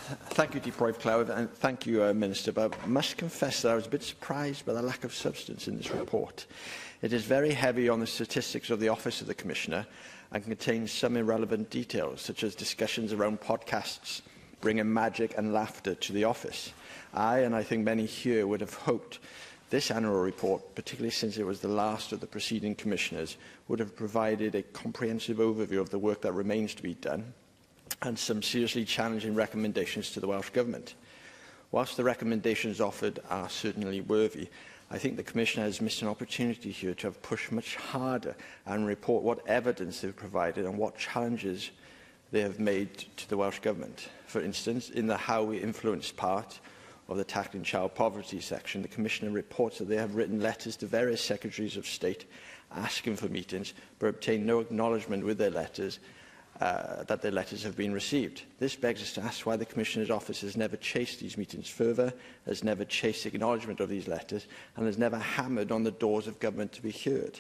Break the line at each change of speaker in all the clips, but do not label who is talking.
Thank you, Deep Cloud, and thank you, Minister. But I must confess that I was a bit surprised by the lack of substance in this report. It is very heavy on the statistics of the Office of the Commissioner and contains some irrelevant details, such as discussions around podcasts bringing magic and laughter to the office. And I think many here would have hoped this annual report, particularly since it was the last of the preceding commissioners, would have provided a comprehensive overview of the work that remains to be done and some seriously challenging recommendations to the Welsh Government. Whilst the recommendations offered are certainly worthy, I think the Commissioner has missed an opportunity here to have pushed much harder and report what evidence they've provided and what challenges they have made to the Welsh Government. For instance, in the How We Influence part of the Tackling Child Poverty section, the Commissioner reports that they have written letters to various Secretaries of State asking for meetings, but obtained no acknowledgement with their letters that their letters have been received. This begs us to ask why the Commissioner's office has never chased these meetings further, has never chased acknowledgement of these letters, and has never hammered on the doors of government to be heard.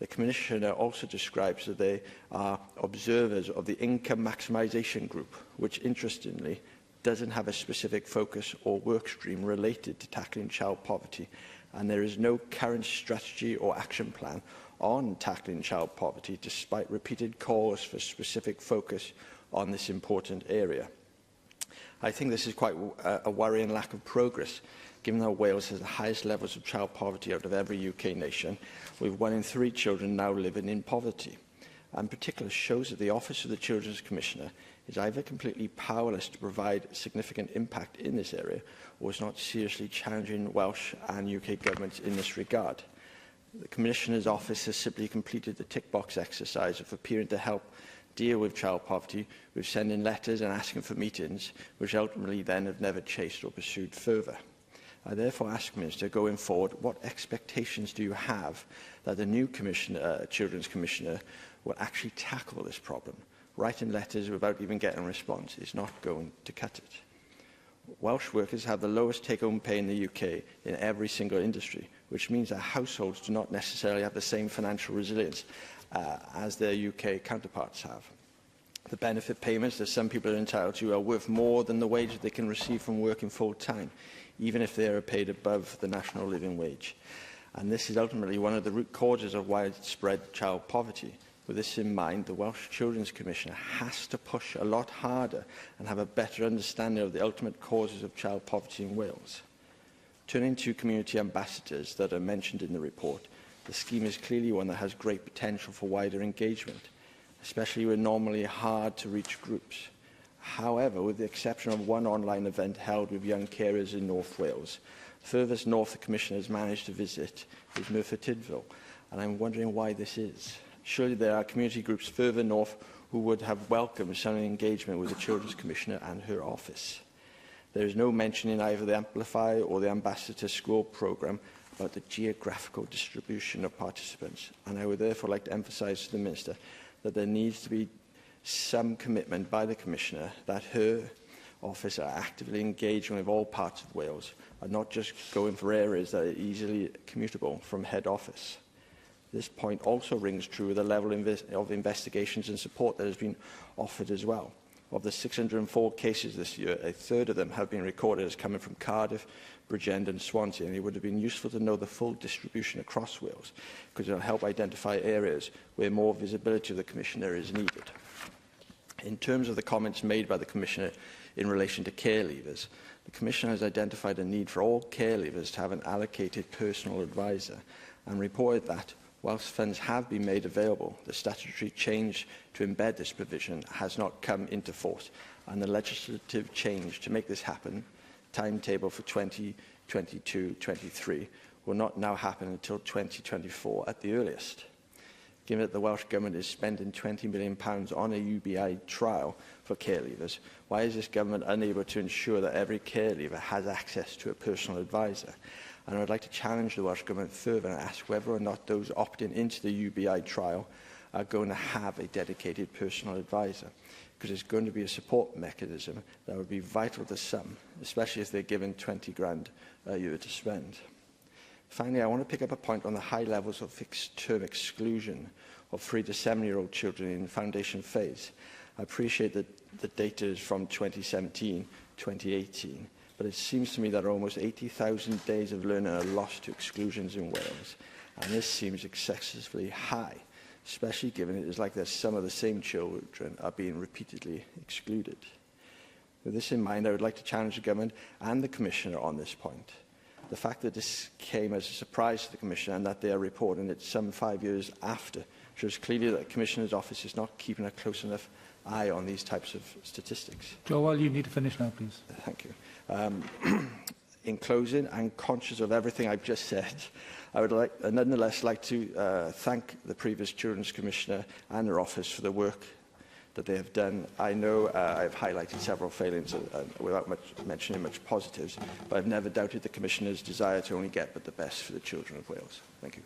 The Commissioner also describes that they are observers of the income maximisation group, which, interestingly, doesn't have a specific focus or work stream related to tackling child poverty, and there is no current strategy or action plan on tackling child poverty, despite repeated calls for specific focus on this important area. I think this is quite a worrying lack of progress, given that Wales has the highest levels of child poverty out of every UK nation, with 1 in 3 children now living in poverty. And in particular shows that the Office of the Children's Commissioner is either completely powerless to provide significant impact in this area, or is not seriously challenging Welsh and UK governments in this regard. The Commissioner's office has simply completed the tick-box exercise of appearing to help deal with child poverty, with sending letters and asking for meetings, which ultimately then have never chased or pursued further. I therefore ask, Minister, going forward, what expectations do you have that the new Children's Commissioner will actually tackle this problem? Writing letters without even getting a response is not going to cut it. Welsh workers have the lowest take-home pay in the UK in every single industry, which means that households do not necessarily have the same financial resilience as their UK counterparts have. The benefit payments that some people are entitled to are worth more than the wages they can receive from working full-time, even if they are paid above the national living wage. And this is ultimately one of the root causes of widespread child poverty. With this in mind, the Welsh Children's Commissioner has to push a lot harder and have a better understanding of the ultimate causes of child poverty in Wales. Turning to community ambassadors that are mentioned in the report, the scheme is clearly one that has great potential for wider engagement, especially with normally hard-to-reach groups. However, with the exception of one online event held with young carers in North Wales, the furthest north the Commissioner has managed to visit is Merthyr Tydfil, and I'm wondering why this is. Surely there are community groups further north who would have welcomed some engagement with the Children's Commissioner and her office. There is no mention in either the Amplify or the Ambassador to School programme about the geographical distribution of participants, and I would therefore like to emphasise to the Minister that there needs to be some commitment by the Commissioner that her office are actively engaging with all parts of Wales and not just going for areas that are easily commutable from head office. This point also rings true with the level of investigations and support that has been offered as well. Of the 604 cases this year, a third of them have been recorded as coming from Cardiff, Bridgend and Swansea, and it would have been useful to know the full distribution across Wales, because it will help identify areas where more visibility of the Commissioner is needed. In terms of the comments made by the Commissioner in relation to care leavers, the Commissioner has identified a need for all care leavers to have an allocated personal advisor and reported that, whilst funds have been made available, the statutory change to embed this provision has not come into force, and the legislative change to make this happen, timetable for 2022-23, will not now happen until 2024 at the earliest. Given that the Welsh Government is spending £20 million on a UBI trial for care leavers, why is this Government unable to ensure that every care leaver has access to a personal advisor? And I would like to challenge the Welsh Government further and ask whether or not those opting into the UBI trial are going to have a dedicated personal advisor, because it's going to be a support mechanism that would be vital to some, especially if they're given 20 grand a year to spend. Finally, I want to pick up a point on the high levels of fixed-term exclusion of 3 to 7-year-old children in foundation phase. I appreciate that the data is from 2017, 2018, but it seems to me that almost 80,000 days of learning are lost to exclusions in Wales, and this seems excessively high, especially given it is like that some of the same children are being repeatedly excluded. With this in mind, I would like to challenge the Government and the Commissioner on this point. The fact that this came as a surprise to the Commissioner and that they are reporting it some 5 years after shows clearly that the Commissioner's office is not keeping a close enough eye on these types of statistics.
Joel, you need to finish now, please.
Thank you. In closing, and conscious of everything I've just said, I would nonetheless like to thank the previous Children's Commissioner and her office for the work that they have done. I know I've highlighted several failings without mentioning much positives, but I've never doubted the Commissioner's desire to only get but the best for the children of Wales. Thank you.